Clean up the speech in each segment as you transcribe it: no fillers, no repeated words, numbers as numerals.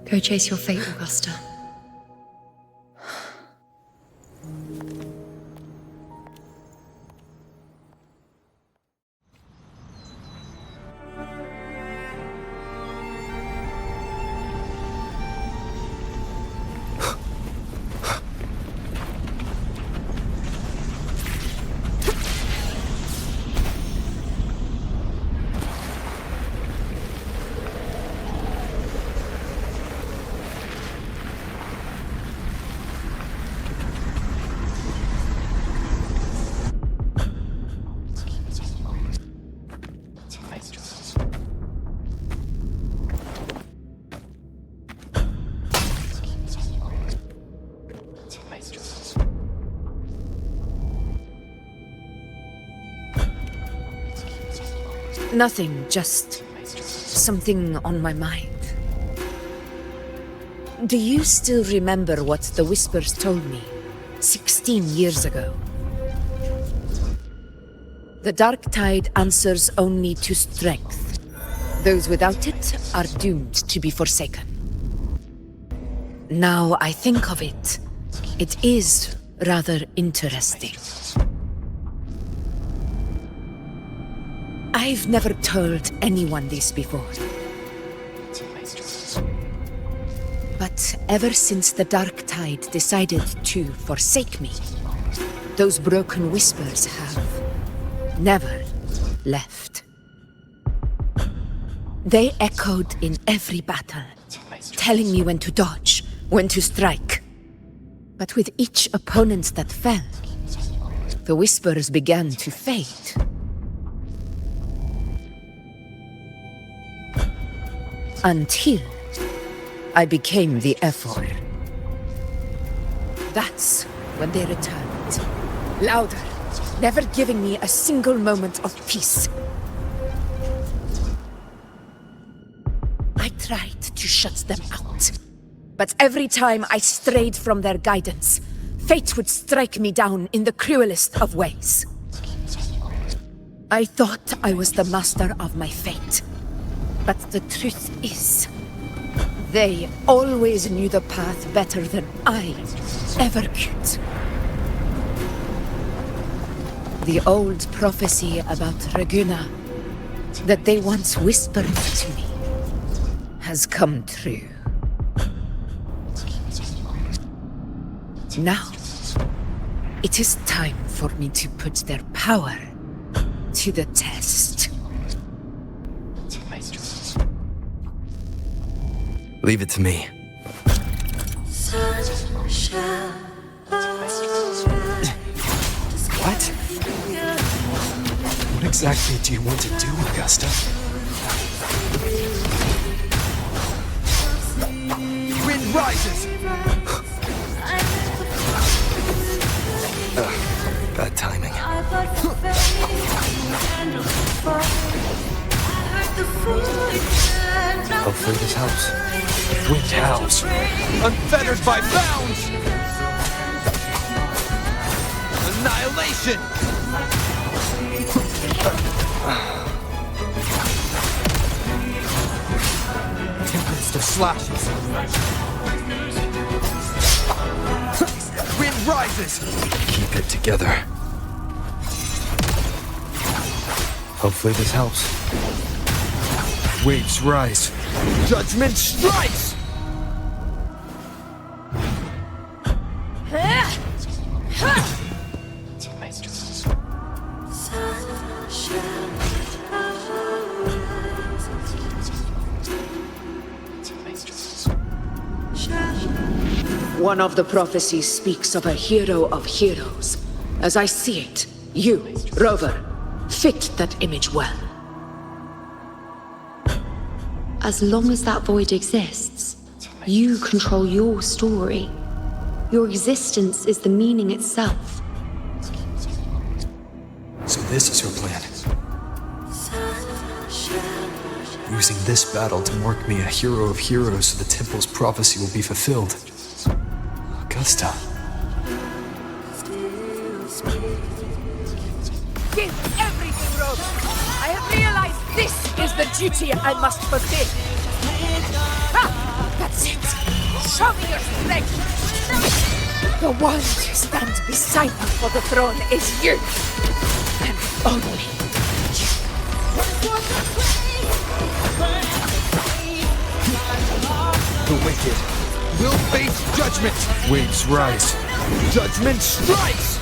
Go chase your fate, Augusta. Nothing, just something on my mind. Do you still remember what the Whispers told me 16 years ago? The dark tide answers only to strength. Those without it are doomed to be forsaken. Now I think of it, it is rather interesting. I've never told anyone this before. But ever since the dark tide decided to forsake me, those broken whispers have never left. They echoed in every battle, telling me when to dodge, when to strike. But with each opponent that fell, the whispers began to fade. Until I became the Ephor. That's when they returned. Louder, never giving me a single moment of peace. I tried to shut them out, but every time I strayed from their guidance, fate would strike me down in the cruelest of ways. I thought I was the master of my fate. But the truth is, they always knew the path better than I ever could. The old prophecy about Raguna that they once whispered to me has come true. Now, it is time for me to put their power to the test. Leave it to me. What? What exactly do you want to do, Augusta? Wind rises! Bad timing. Hopefully this helps. Wind howls. Unfettered by bounds! Annihilation! Tempest of slashes. Wind rises! Keep it together. Hopefully this helps. Waves rise. Judgment strikes! One of the prophecies speaks of a hero of heroes. As I see it, you, Rover, fit that image well. As long as that void exists, you control your story. Your existence is the meaning itself. So this is your plan. Using this battle to mark me a hero of heroes so the temple's prophecy will be fulfilled. Augusta. Give everything, Rover! I have realized this is the duty I must fulfill. Ha! That That's it! Show me your strength! The one who stands beside me for the throne is you! And only you. The wicked will face judgment! Waves rise. Judgment strikes!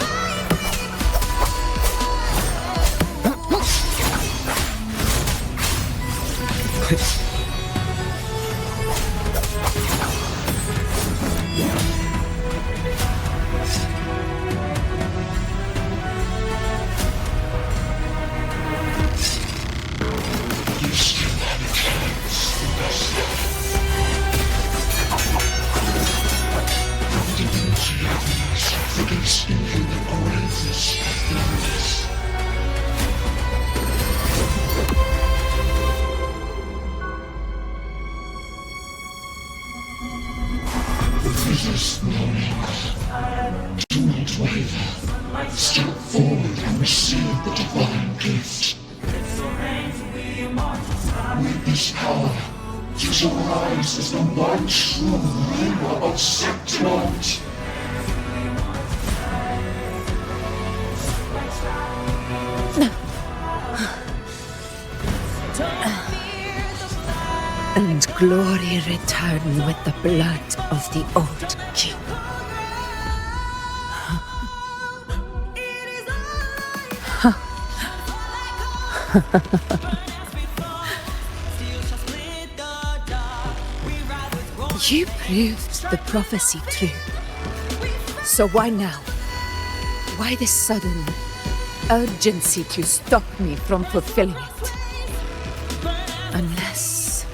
And glory return with the blood of the old king. You proved the prophecy true. So why now? Why this sudden urgency to stop me from fulfilling it? Unless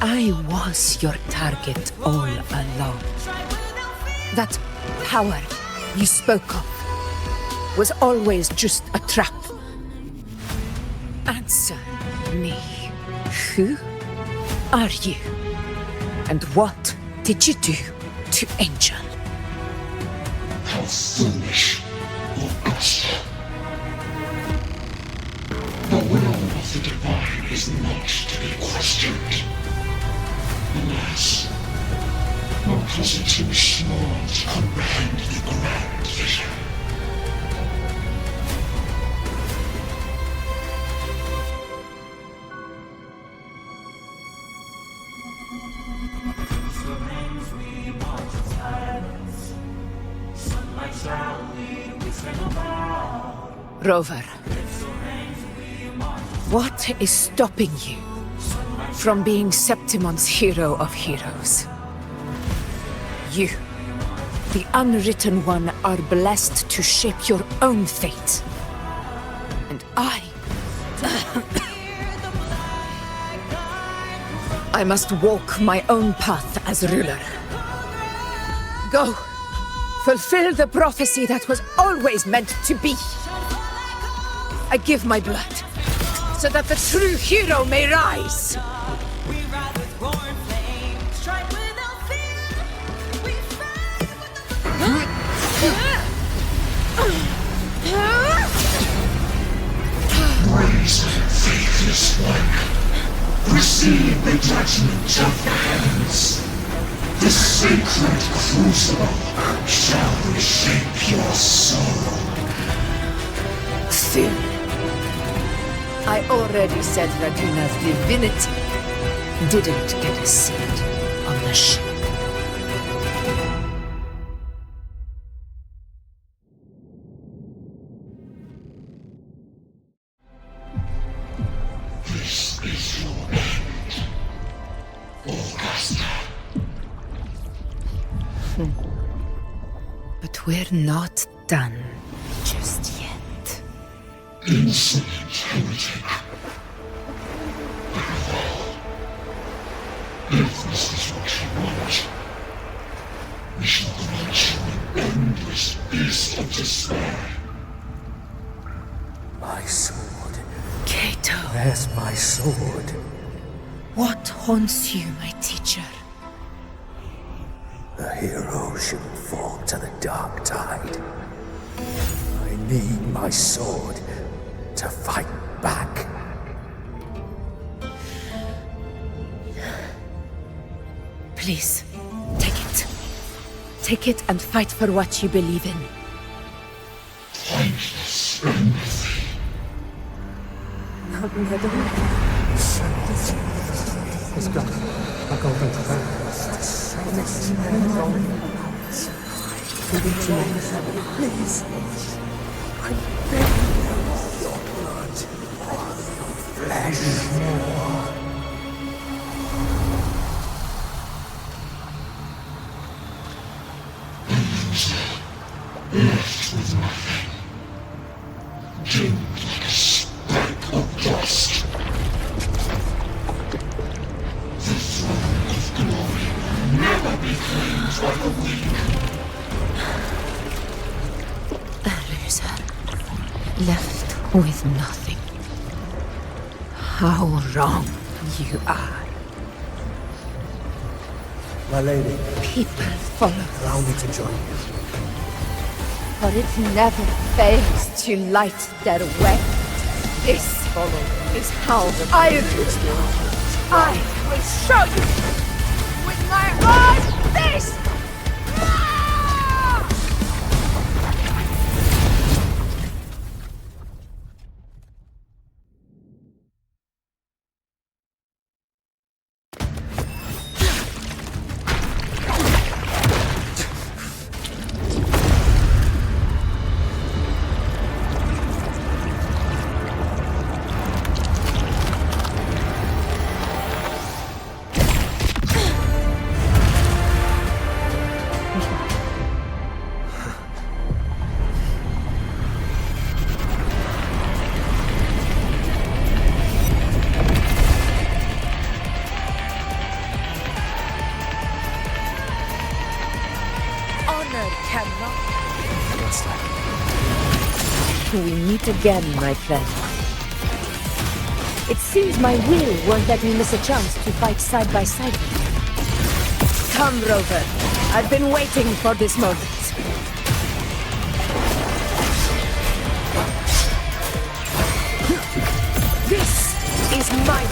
I was your target all along. That power you spoke of was always just a trap. Answer me. Who are you? And what did you do to Angel? How foolish, Augusta. The will of the divine is not to be questioned. Alas, because it's too small to comprehend the grand vision. Rover, what is stopping you from being Septimon's hero of heroes? You, the unwritten one, are blessed to shape your own fate. And I must walk my own path as ruler. Go, fulfill the prophecy that was always meant to be. I give my blood, so that the true hero may rise. Brazen, faithless one, receive the judgment of the heavens. The sacred crucible shall reshape your soul. Soon. I already said Raguna's divinity didn't get a seat on the ship. This is your end, Augusta. But we're not done just yet. Insolent heretic. If this is what you want, we shall grant you an endless beast of despair. My sword. Cato, Where's my sword? what haunts you, my teacher? A hero shouldn't fall to the dark tide. I need my sword to fight back. Please, take it. Take it and fight for what you believe in. Pointless empathy. Let's go. I'll go back to that. Please. I beg you, your blood. Flesh more. Left with nothing. Dimmed like a speck of dust. The throne of glory will never be claimed by the weak. A loser. Left with nothing. How wrong you are. My lady, People follow, allow me to join you. but it never fails to light their way. This is how I rule. I will show you with my own fist! We meet again, my friend. It seems my will won't let me miss a chance to fight side by side with you. Come, Rover. I've been waiting for this moment. This is mine.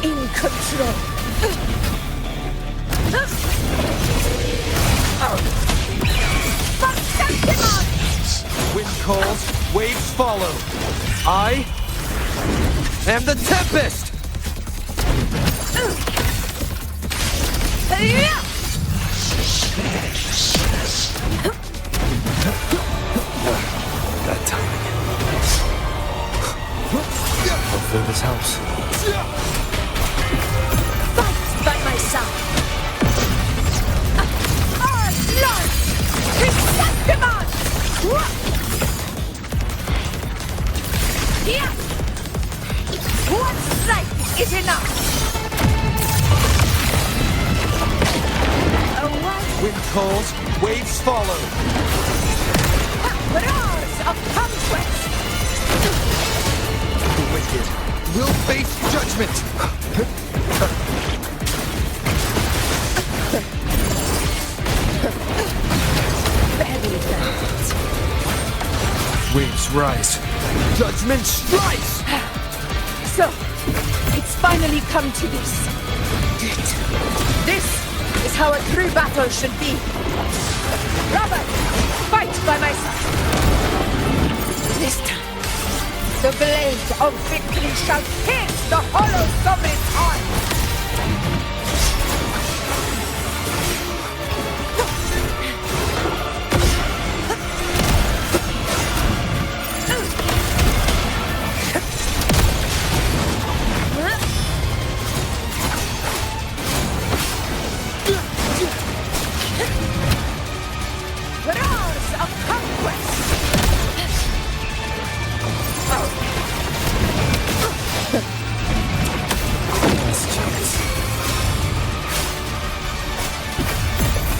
In control. Wind calls, waves follow. I am the Tempest! That timing. Hopefully this helps. Fight by my side. Our Lord! Chrysanthemum! Here! One strike is enough! Wind calls, waves follow. Roars of conquest! The wicked will face judgment. Very bad. Waves rise. Judgment strikes! So, it's finally come to this. This is how a true battle should be. Robert, fight by my side. This time, the blade of victory shall pierce the hollow sovereign's heart. Roars of conquest! Last chance.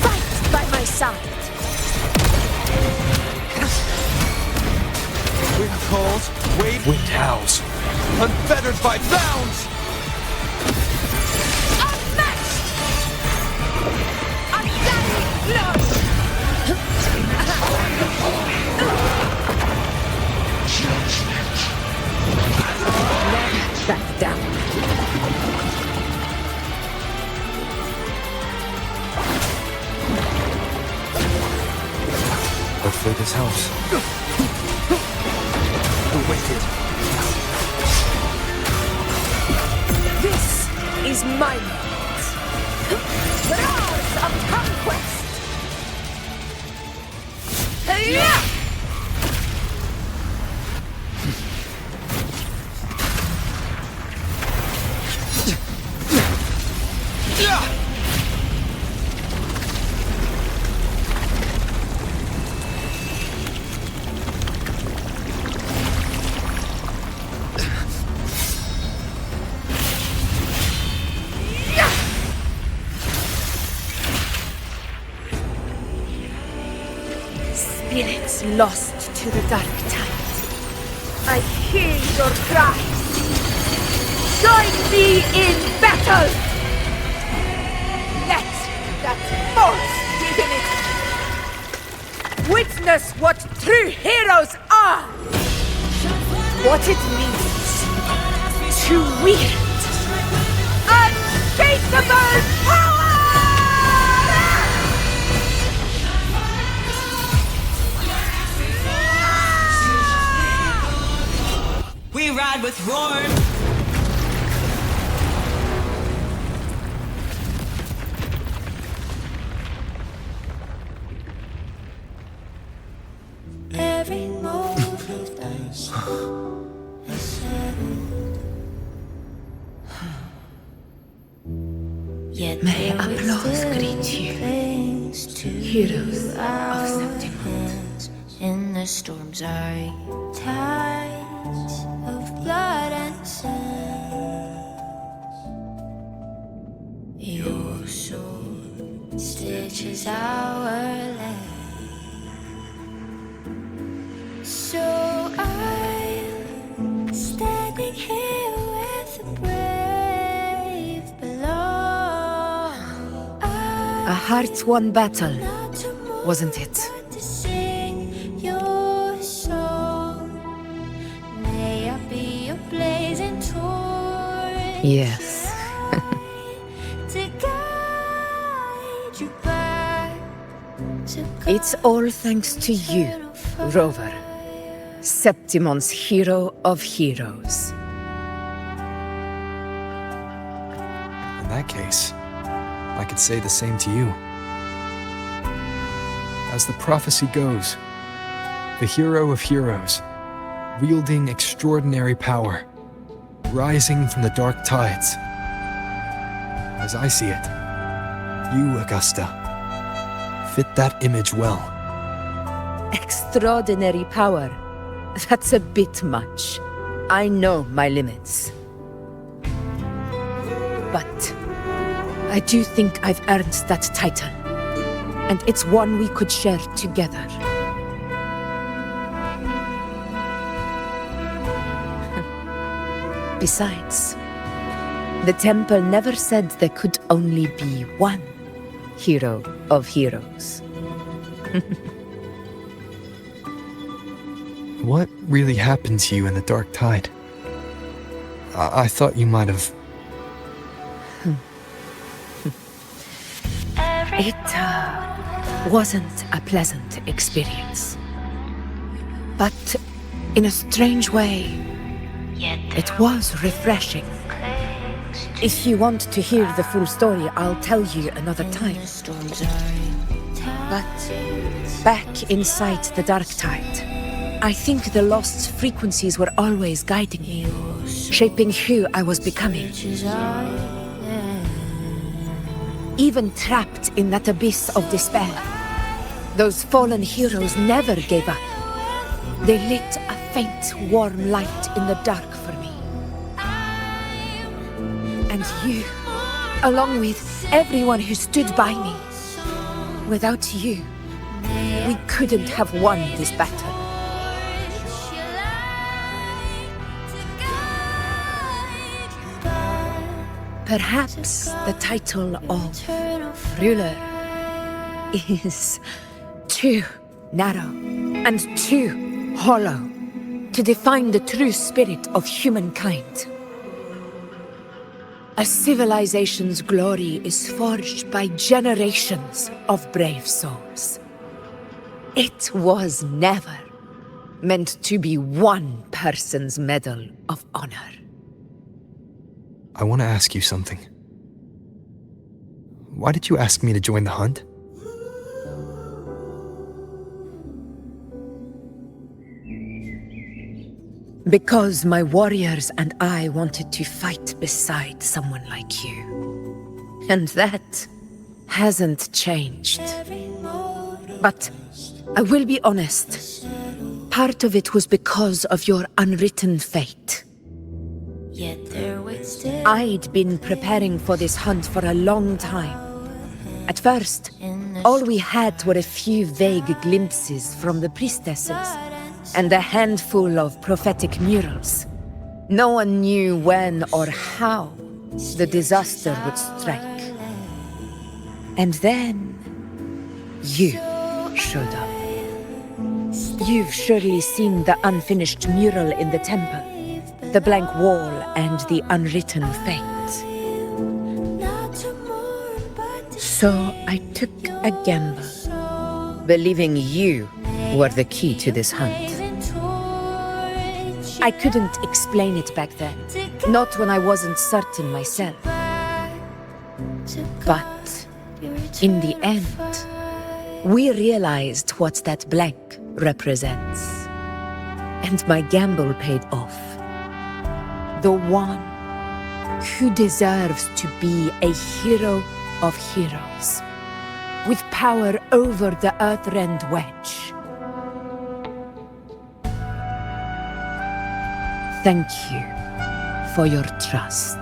Fight by my side! Wind calls, waves Wind howls. unfettered by bounds! Unmatched! Undying blood! enter this house? The wicked. This is my moment. The hours of conquest. Yeah! Spirits lost to the dark tide. I hear your cries. Join me in battle! Let that force begin it! Witness what true heroes are! What it means to wield unshakable power! We ride with roar. Every move of dice. Yet May applause greet you, heroes of Septimus. In the storms are tides of blood and sand. Your sword stitches our land. So I'm standing here with the brave below. A heart-won battle, wasn't it? To sing your song. May I be your blazing torch. Yes. To guide you back to It's all thanks to you, Rover. Septimon's hero of heroes. In that case, I could say the same to you. As the prophecy goes, the hero of heroes, wielding extraordinary power, rising from the dark tides. As I see it, you, Augusta, fit that image well. Extraordinary power. That's a bit much. I know my limits. But I do think I've earned that title. And it's one we could share together. Besides, the temple never said there could only be one hero of heroes. What really happened to you in the dark tide? I thought you might have... It wasn't a pleasant experience. But in a strange way, it was refreshing. If you want to hear the full story, I'll tell you another time. But back inside the dark tide, I think the lost frequencies were always guiding me, shaping who I was becoming. Even trapped in that abyss of despair, those fallen heroes never gave up. They lit a faint, warm light in the dark for me. And you, along with everyone who stood by me. Without you, we couldn't have won this battle. Perhaps the title of ruler is too narrow and too hollow to define the true spirit of humankind. A civilization's glory is forged by generations of brave souls. It was never meant to be one person's Medal of Honor. I want to ask you something. Why did you ask me to join the hunt? Because my warriors and I wanted to fight beside someone like you. And that hasn't changed. But I will be honest. Part of it was because of your unwritten fate. I'd been preparing for this hunt for a long time. At first, all we had were a few vague glimpses from the priestesses and a handful of prophetic murals. No one knew when or how the disaster would strike. And then, you showed up. You've surely seen the unfinished mural in the temple, the blank wall and the unwritten fate. So I took a gamble, believing you were the key to this hunt. I couldn't explain it back then, not when I wasn't certain myself. But in the end, we realized what that blank represents. And my gamble paid off. The one who deserves to be a hero of heroes, with power over the Earthrend Wedge. Thank you for your trust.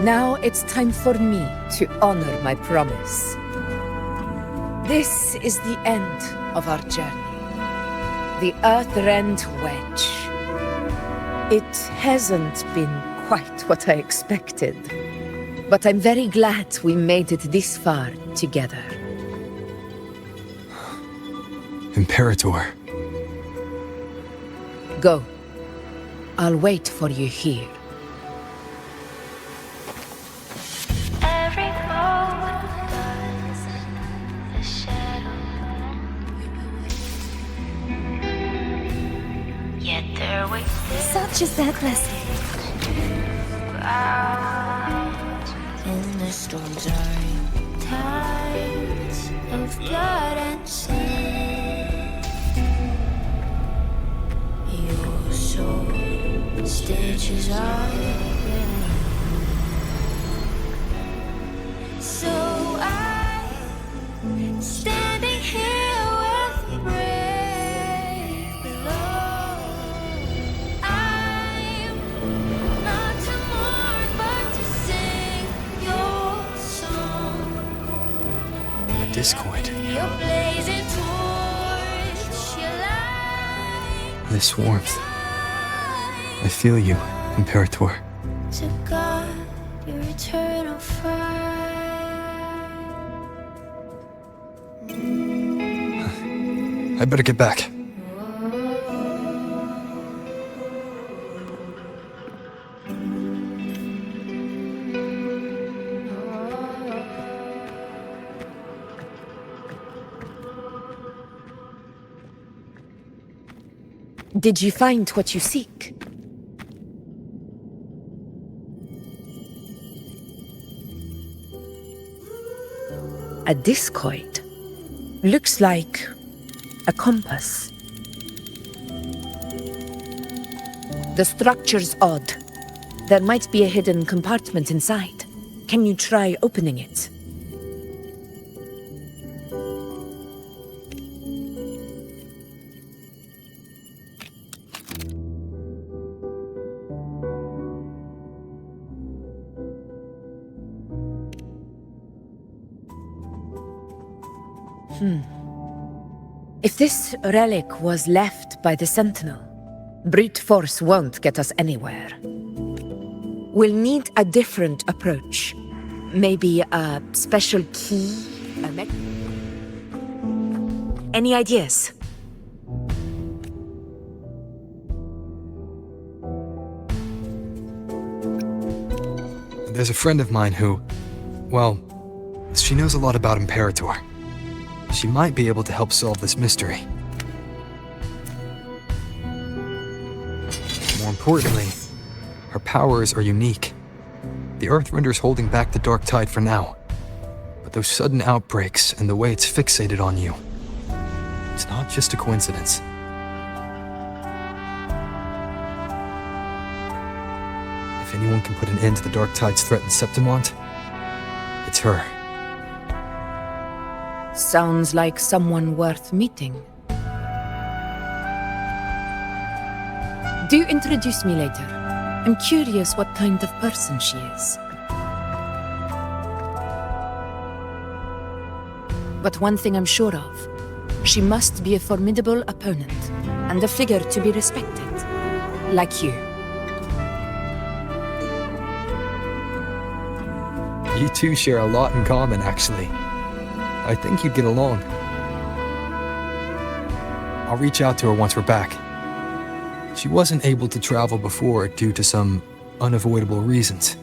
Now it's time for me to honor my promise. This is the end of our journey. The Earthrend Wedge. It hasn't been quite what I expected, but I'm very glad we made it this far together. Imperator. Go. I'll wait for you here. Such is their blessing. In the storms are tides of blood and sin. Your soul stitches up. So I'm standing here with brave below. I'm not to mourn, but to sing your song. A discord. Your blazing torch, your light. This warmth. I feel you, Imperator. To guard your eternal fire. I better get back. Did you find what you seek? A discoid. Looks like a compass. The structure's odd. There might be a hidden compartment inside. Can you try opening it? If this relic was left by the Sentinel, brute force won't get us anywhere. We'll need a different approach. Maybe a special key? Any ideas? There's a friend of mine who, well, she knows a lot about Imperator. She might be able to help solve this mystery. More importantly, her powers are unique. The Earthrender's holding back the Dark Tide for now. But those sudden outbreaks and the way it's fixated on you, it's not just a coincidence. If anyone can put an end to the Dark Tide's threat in Septimont, it's her. Sounds like someone worth meeting. Do introduce me later. I'm curious what kind of person she is. But one thing I'm sure of, she must be a formidable opponent and a figure to be respected, like you. You two share a lot in common, actually. I think you'd get along. I'll reach out to her once we're back. She wasn't able to travel before due to some unavoidable reasons.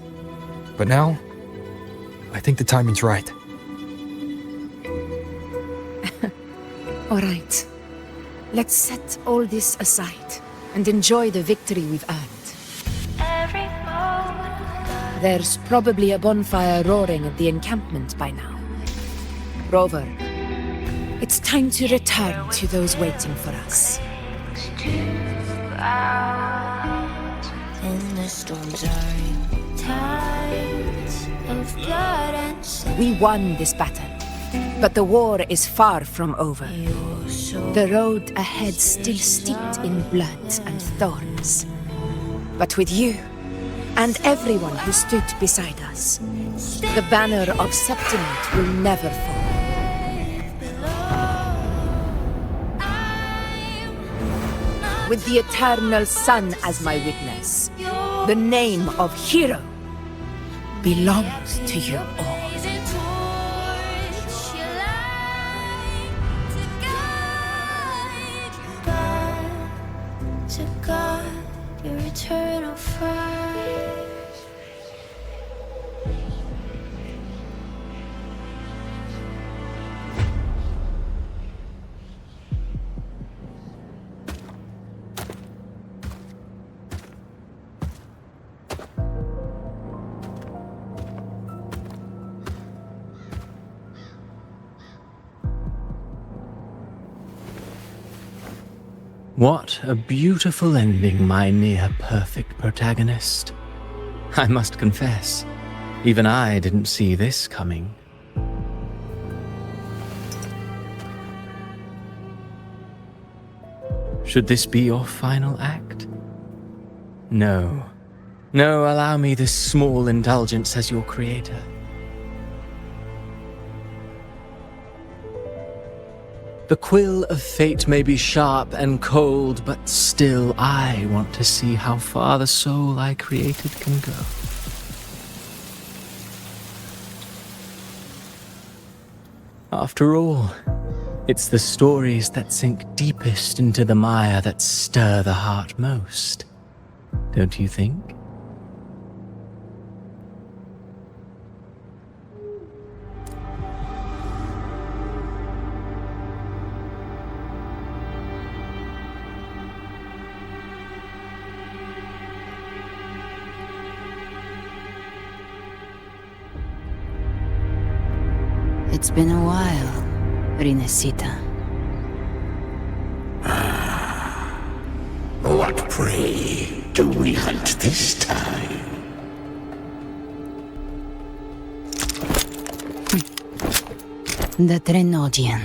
But now, I think the timing's right. All right. Let's set all this aside and enjoy the victory we've earned. Every moment. There's probably a bonfire roaring at the encampment by now. Rover, it's time to return to those waiting for us. In the storms are tides of blood and sand. We won this battle, but the war is far from over. The road ahead still steeped in blood and thorns. But with you, and everyone who stood beside us, the banner of Septimont will never fall. With the eternal sun as my witness, the name of hero belongs to you all. To God, your eternal fire. What a beautiful ending, my near-perfect protagonist. I must confess, even I didn't see this coming. Should this be your final act? No. No, allow me this small indulgence as your creator. The quill of fate may be sharp and cold, but still I want to see how far the soul I created can go. After all, it's the stories that sink deepest into the mire that stir the heart most, don't you think? It's been a while, Rinesita. What prey do we hunt this time? The Trenodian.